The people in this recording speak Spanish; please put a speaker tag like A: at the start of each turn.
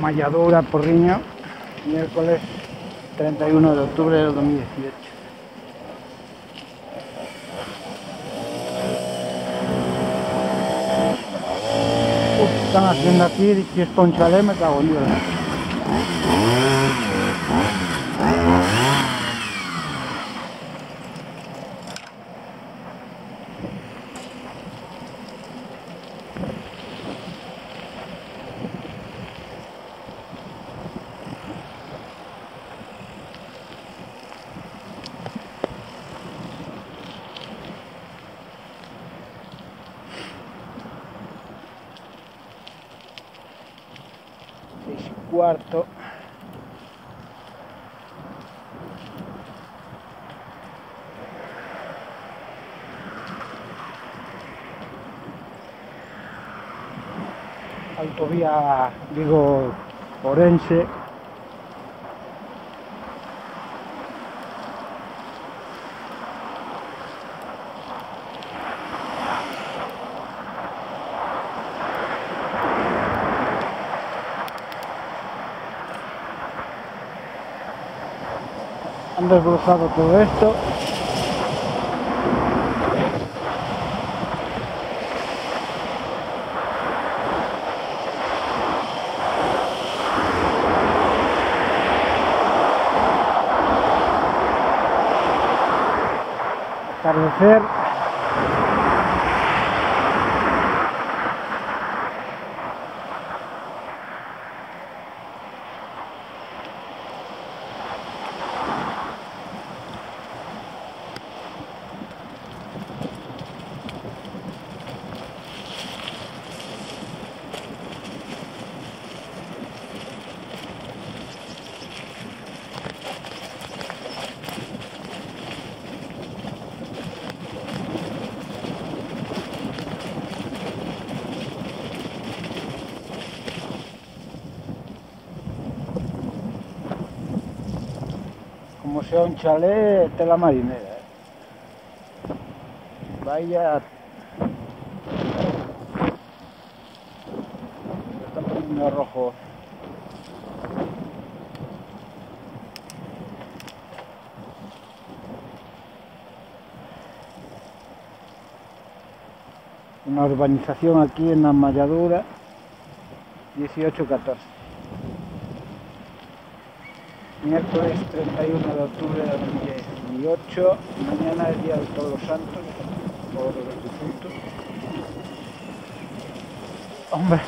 A: Malladura, Porriño, miércoles 31 de octubre del 2018. Están haciendo aquí, si es con chalet, me cago en Dios. Cuarto. Autovía, digo, Orense. Han desbrozado todo esto. Atardecer. Como sea un chalet, tela marinera. Vaya. Está poniendo rojo. Una urbanización aquí en la Malladura, 18-14. Miércoles 31 de octubre de 2018, mañana es día de Todos los Santos, todos los difuntos. Hombre,